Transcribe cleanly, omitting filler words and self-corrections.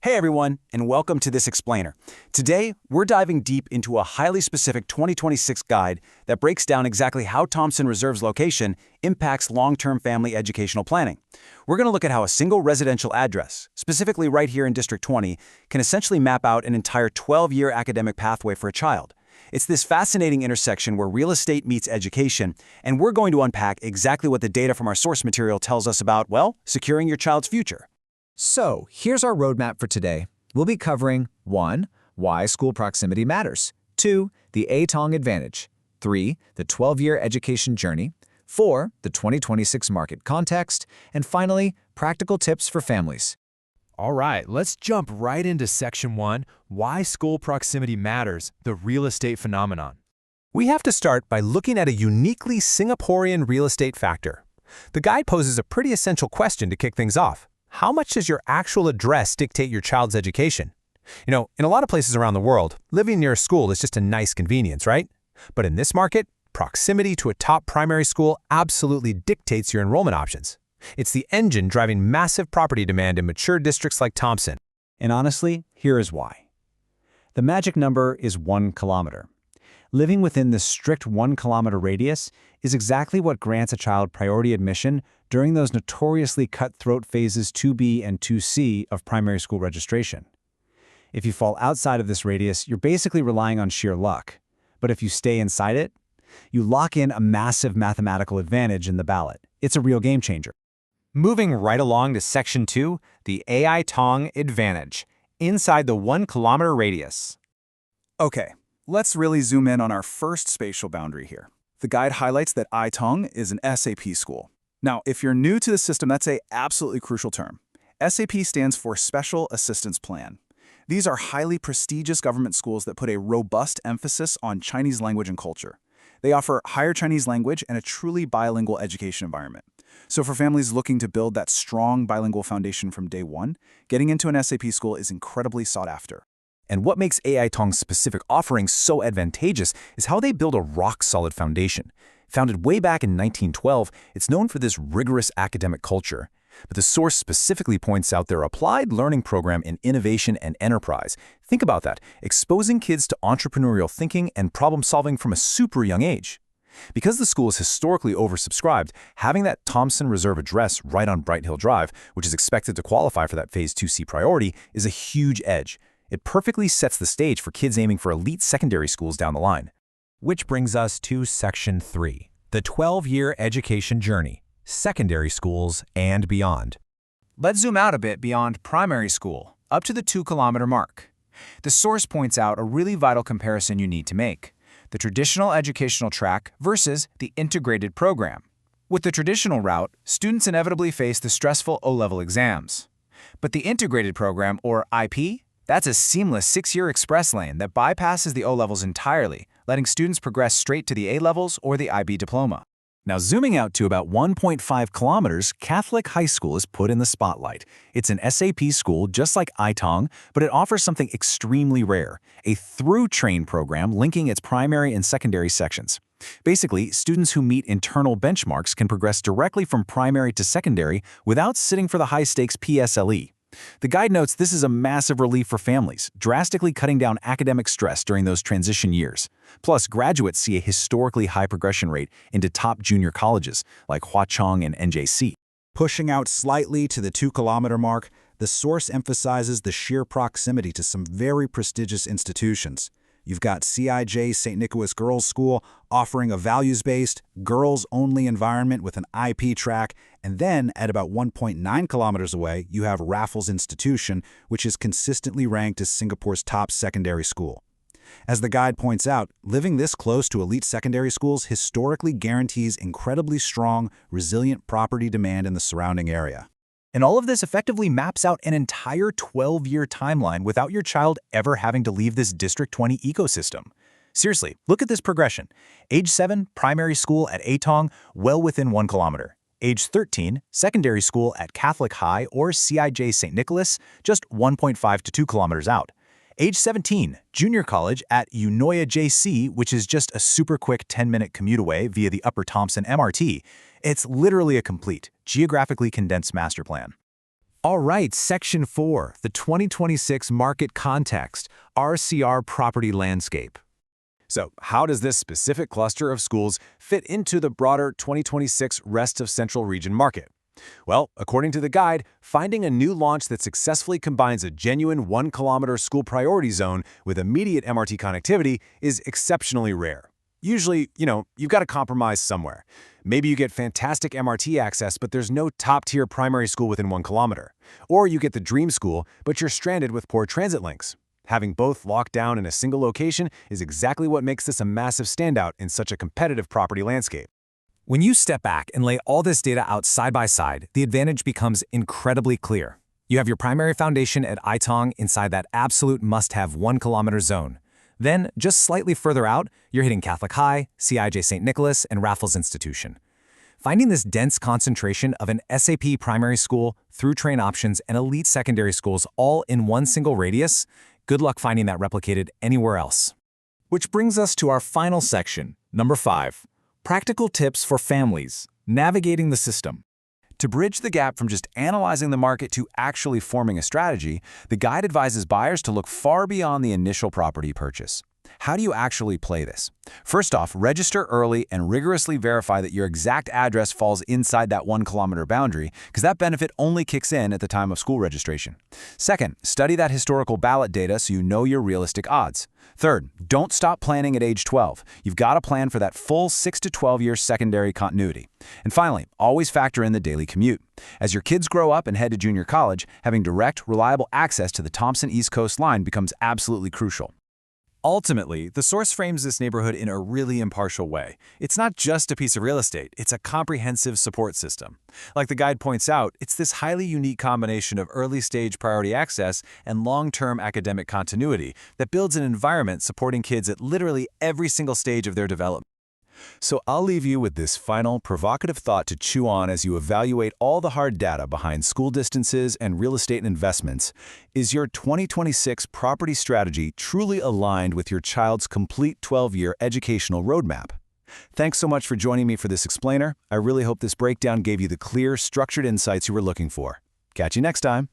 Hey everyone, and welcome to this explainer. Today, we're diving deep into a highly specific 2026 guide that breaks down exactly how Thomson Reserve's location impacts long-term family educational planning. We're going to look at how a single residential address, specifically right here in District 20, can essentially map out an entire 12-year academic pathway for a child. It's this fascinating intersection where real estate meets education, and we're going to unpack exactly what the data from our source material tells us about, well, securing your child's future. So, here's our roadmap for today. We'll be covering 1. Why school proximity matters. 2. The Ai Tong advantage. 3. The 12-year education journey. 4. The 2026 market context. And finally, practical tips for families. All right, let's jump right into Section 1, Why School Proximity Matters, the Real Estate Phenomenon. We have to start by looking at a uniquely Singaporean real estate factor. The guide poses a pretty essential question to kick things off. How much does your actual address dictate your child's education? In a lot of places around the world, living near a school is just a nice convenience, right? But in this market, proximity to a top primary school absolutely dictates your enrollment options. It's the engine driving massive property demand in mature districts like Thomson. And honestly, here is why. The magic number is 1 kilometer. Living within the strict 1 kilometer radius is exactly what grants a child priority admission during those notoriously cutthroat phases 2B and 2C of primary school registration. If you fall outside of this radius, you're basically relying on sheer luck. But if you stay inside it, you lock in a massive mathematical advantage in the ballot. It's a real game changer. Moving right along to Section 2, the Ai Tong advantage, inside the 1 kilometer radius. Okay, let's really zoom in on our first spatial boundary here. The guide highlights that Ai Tong is an SAP school. Now, if you're new to the system, that's an absolutely crucial term. SAP stands for Special Assistance Plan. These are highly prestigious government schools that put a robust emphasis on Chinese language and culture. They offer higher Chinese language and a truly bilingual education environment. So for families looking to build that strong bilingual foundation from day one, getting into an SAP school is incredibly sought after. And what makes Ai Tong's specific offering so advantageous is how they build a rock-solid foundation. Founded way back in 1912, it's known for this rigorous academic culture. But the source specifically points out their applied learning program in innovation and enterprise. Think about that, exposing kids to entrepreneurial thinking and problem-solving from a super young age. Because the school is historically oversubscribed, having that Thomson Reserve address right on Bright Hill Drive, which is expected to qualify for that Phase 2C priority, is a huge edge. It perfectly sets the stage for kids aiming for elite secondary schools down the line. Which brings us to Section 3, the 12-year education journey, secondary schools and beyond. Let's zoom out a bit beyond primary school, up to the 2-kilometer mark. The source points out a really vital comparison you need to make: the traditional educational track versus the integrated program. With the traditional route, students inevitably face the stressful O-level exams. But the integrated program, or IP, that's a seamless 6-year express lane that bypasses the O-levels entirely, letting students progress straight to the A-levels or the IB diploma. Now, zooming out to about 1.5 kilometers, Catholic High School is put in the spotlight. It's an SAP school just like Ai Tong, but it offers something extremely rare, a through-train program linking its primary and secondary sections. Basically, students who meet internal benchmarks can progress directly from primary to secondary without sitting for the high-stakes PSLE. The guide notes this is a massive relief for families, drastically cutting down academic stress during those transition years. Plus, graduates see a historically high progression rate into top junior colleges like Hua Chong and NJC. Pushing out slightly to the 2-kilometer mark, the source emphasizes the sheer proximity to some very prestigious institutions. You've got CHIJ St. Nicholas Girls' School offering a values-based, girls-only environment with an IP track, and then at about 1.9 kilometers away, you have Raffles Institution, which is consistently ranked as Singapore's top secondary school. As the guide points out, living this close to elite secondary schools historically guarantees incredibly strong, resilient property demand in the surrounding area. And all of this effectively maps out an entire 12-year timeline without your child ever having to leave this District 20 ecosystem. Seriously, look at this progression. Age 7, primary school at Ai Tong, well within 1 kilometer. Age 13, secondary school at Catholic High or CIJ St. Nicholas, just 1.5 to 2 kilometers out. Age 17, junior college at Eunoia JC, which is just a super quick 10-minute commute away via the Upper Thomson MRT. It's literally a complete, geographically condensed master plan. All right, Section 4, the 2026 Market Context, RCR Property Landscape. So, how does this specific cluster of schools fit into the broader 2026 rest of Central Region market? Well, according to the guide, finding a new launch that successfully combines a genuine 1-kilometer school priority zone with immediate MRT connectivity is exceptionally rare. Usually, you've got to compromise somewhere. Maybe you get fantastic MRT access, but there's no top-tier primary school within 1 kilometer. Or you get the dream school, but you're stranded with poor transit links. Having both locked down in a single location is exactly what makes this a massive standout in such a competitive property landscape. When you step back and lay all this data out side by side, the advantage becomes incredibly clear. You have your primary foundation at Ai Tong inside that absolute must-have 1-kilometer zone. Then, just slightly further out, you're hitting Catholic High, CHIJ St. Nicholas, and Raffles Institution. Finding this dense concentration of an SAP primary school, through-train options, and elite secondary schools all in one single radius, good luck finding that replicated anywhere else. Which brings us to our final section, number 5, practical tips for families, navigating the system. To bridge the gap from just analyzing the market to actually forming a strategy, the guide advises buyers to look far beyond the initial property purchase. How do you actually play this? First off, register early and rigorously verify that your exact address falls inside that 1-kilometer boundary, because that benefit only kicks in at the time of school registration. Second, study that historical ballot data so you know your realistic odds. Third, don't stop planning at age 12. You've got to plan for that full 6 to 12-year secondary continuity. And finally, always factor in the daily commute. As your kids grow up and head to junior college, having direct, reliable access to the Thompson East Coast line becomes absolutely crucial. Ultimately, the source frames this neighborhood in a really impartial way. It's not just a piece of real estate, it's a comprehensive support system. Like the guide points out, it's this highly unique combination of early-stage priority access and long-term academic continuity that builds an environment supporting kids at literally every single stage of their development. So I'll leave you with this final, provocative thought to chew on as you evaluate all the hard data behind school distances and real estate investments. Is your 2026 property strategy truly aligned with your child's complete 12-year educational roadmap? Thanks so much for joining me for this explainer. I really hope this breakdown gave you the clear, structured insights you were looking for. Catch you next time.